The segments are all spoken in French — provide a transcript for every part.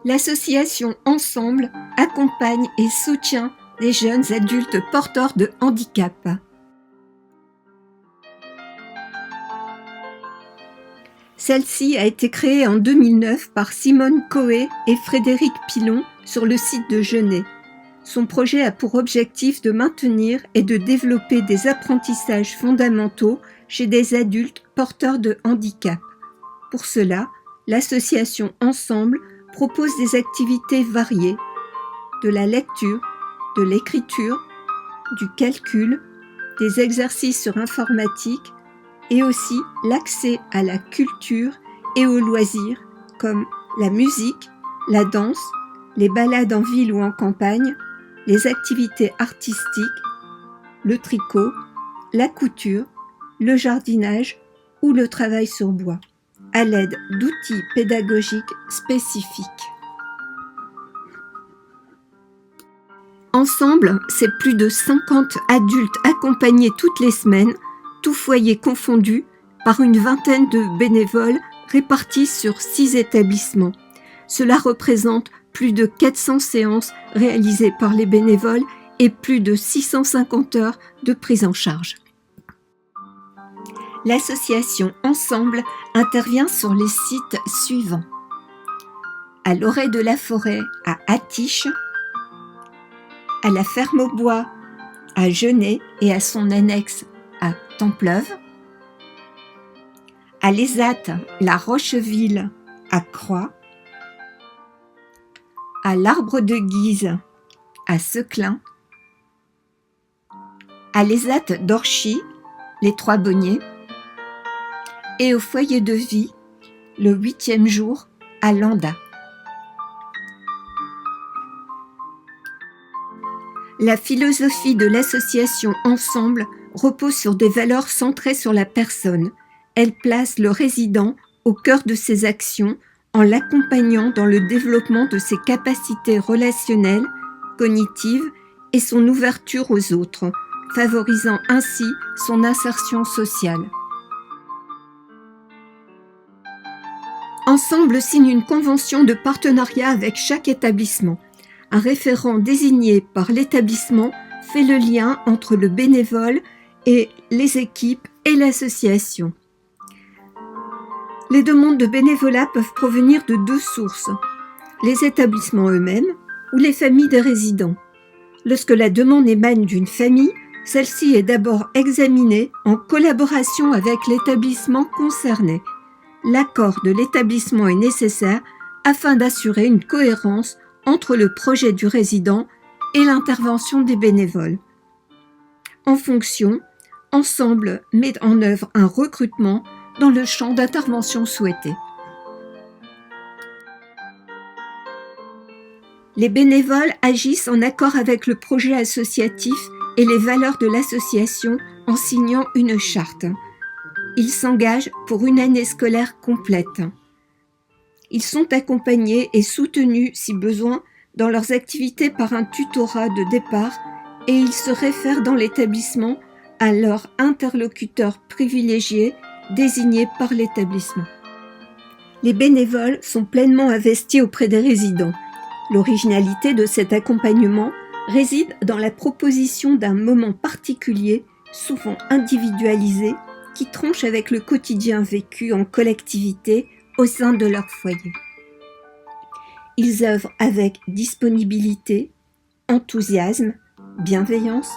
L'association Ensemble accompagne et soutient les jeunes adultes porteurs de handicap. Celle-ci a été créée en 2009 par Simone Coé et Frédéric Pilon sur le site de Genêt. Son projet a pour objectif de maintenir et de développer des apprentissages fondamentaux chez des adultes porteurs de handicap. Pour cela, l'association Ensemble propose des activités variées, de la lecture, de l'écriture, du calcul, des exercices sur informatique et aussi l'accès à la culture et aux loisirs comme la musique, la danse, les balades en ville ou en campagne, les activités artistiques, le tricot, la couture, le jardinage ou le travail sur bois, à l'aide d'outils pédagogiques spécifiques. Ensemble, c'est plus de 50 adultes accompagnés toutes les semaines, tous foyers confondus, par une vingtaine de bénévoles répartis sur 6 établissements. Cela représente plus de 400 séances réalisées par les bénévoles et plus de 650 heures de prise en charge. L'association Ensemble intervient sur les sites suivants: à l'Orée de la Forêt à Attiche, à la Ferme au Bois à Genêt et à son annexe à Templeuve, à l'ESAT La Rocheville à Croix, à l'Arbre de Guise à Seclin, à l'ESAT d'Orchy, les Trois-Bonniers, et au foyer de vie, le 8e jour, à Landa. La philosophie de l'association Ensemble repose sur des valeurs centrées sur la personne. Elle place le résident au cœur de ses actions en l'accompagnant dans le développement de ses capacités relationnelles, cognitives et son ouverture aux autres, favorisant ainsi son insertion sociale. Ensemble signe une convention de partenariat avec chaque établissement. Un référent désigné par l'établissement fait le lien entre le bénévole et les équipes et l'association. Les demandes de bénévolat peuvent provenir de 2 sources, les établissements eux-mêmes ou les familles des résidents. Lorsque la demande émane d'une famille, celle-ci est d'abord examinée en collaboration avec l'établissement concerné. L'accord de l'établissement est nécessaire afin d'assurer une cohérence entre le projet du résident et l'intervention des bénévoles. En fonction, Ensemble met en œuvre un recrutement dans le champ d'intervention souhaité. Les bénévoles agissent en accord avec le projet associatif et les valeurs de l'association en signant une charte. Ils s'engagent pour une année scolaire complète. Ils sont accompagnés et soutenus, si besoin, dans leurs activités par un tutorat de départ et ils se réfèrent dans l'établissement à leur interlocuteur privilégié désigné par l'établissement. Les bénévoles sont pleinement investis auprès des résidents. L'originalité de cet accompagnement réside dans la proposition d'un moment particulier, souvent individualisé, qui tranche avec le quotidien vécu en collectivité au sein de leur foyer. Ils œuvrent avec disponibilité, enthousiasme, bienveillance,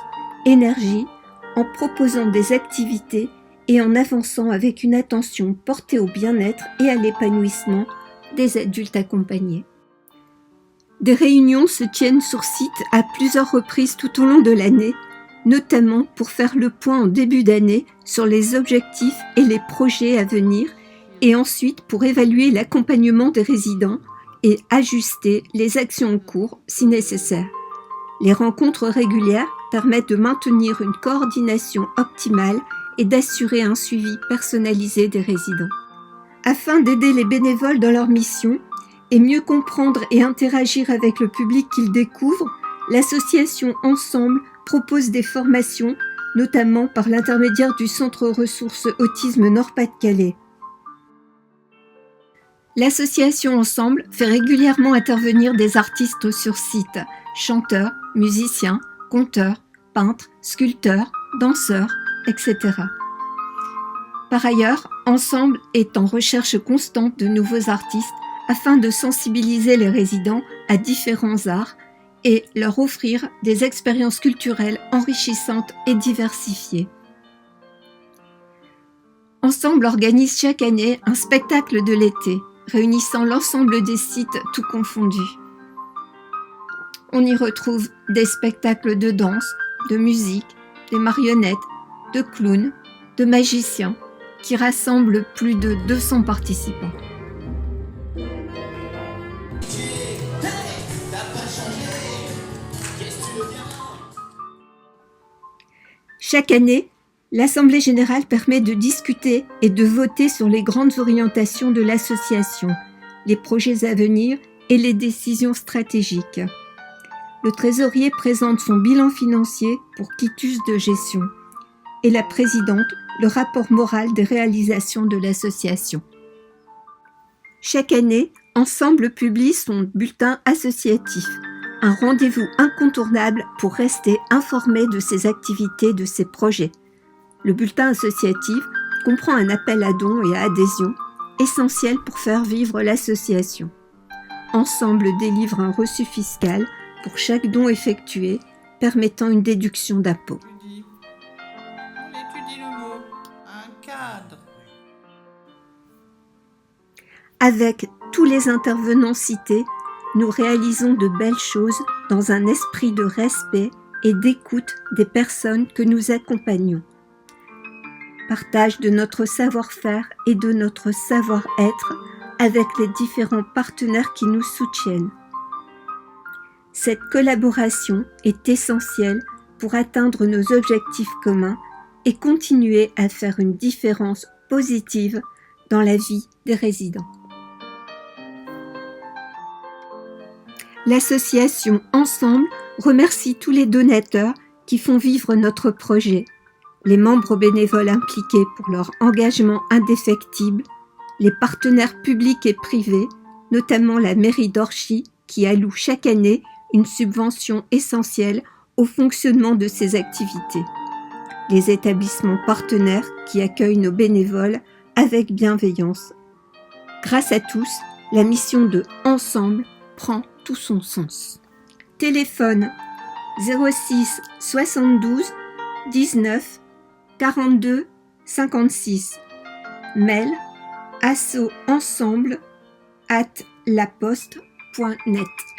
énergie, en proposant des activités et en avançant avec une attention portée au bien-être et à l'épanouissement des adultes accompagnés. Des réunions se tiennent sur site à plusieurs reprises tout au long de l'année, notamment pour faire le point en début d'année sur les objectifs et les projets à venir, et ensuite pour évaluer l'accompagnement des résidents et ajuster les actions en cours si nécessaire. Les rencontres régulières permettent de maintenir une coordination optimale et d'assurer un suivi personnalisé des résidents. Afin d'aider les bénévoles dans leur mission et mieux comprendre et interagir avec le public qu'ils découvrent, l'association Ensemble propose des formations, notamment par l'intermédiaire du Centre ressources Autisme Nord-Pas-de-Calais. L'association Ensemble fait régulièrement intervenir des artistes sur site, chanteurs, musiciens, conteurs, peintres, sculpteurs, danseurs, etc. Par ailleurs, Ensemble est en recherche constante de nouveaux artistes afin de sensibiliser les résidents à différents arts et leur offrir des expériences culturelles enrichissantes et diversifiées. Ensemble organise chaque année un spectacle de l'été, réunissant l'ensemble des sites tout confondus. On y retrouve des spectacles de danse, de musique, des marionnettes, de clowns, de magiciens, qui rassemblent plus de 200 participants. Chaque année, l'Assemblée générale permet de discuter et de voter sur les grandes orientations de l'association, les projets à venir et les décisions stratégiques. Le trésorier présente son bilan financier pour quitus de gestion et la présidente le rapport moral des réalisations de l'association. Chaque année, Ensemble publie son bulletin associatif, un rendez-vous incontournable pour rester informé de ses activités, de ses projets. Le bulletin associatif comprend un appel à dons et à adhésion, essentiel pour faire vivre l'association. Ensemble délivre un reçu fiscal pour chaque don effectué, permettant une déduction d'impôt. On étudie le mot, un cadre. Avec tous les intervenants cités, nous réalisons de belles choses dans un esprit de respect et d'écoute des personnes que nous accompagnons. Partage de notre savoir-faire et de notre savoir-être avec les différents partenaires qui nous soutiennent. Cette collaboration est essentielle pour atteindre nos objectifs communs et continuer à faire une différence positive dans la vie des résidents. L'association Ensemble remercie tous les donateurs qui font vivre notre projet, les membres bénévoles impliqués pour leur engagement indéfectible, les partenaires publics et privés, notamment la mairie d'Orchy qui alloue chaque année une subvention essentielle au fonctionnement de ces activités, les établissements partenaires qui accueillent nos bénévoles avec bienveillance. Grâce à tous, la mission de Ensemble prend tout son sens. Téléphone 06 72 19 42 56. Mail assoensemble@laposte.net.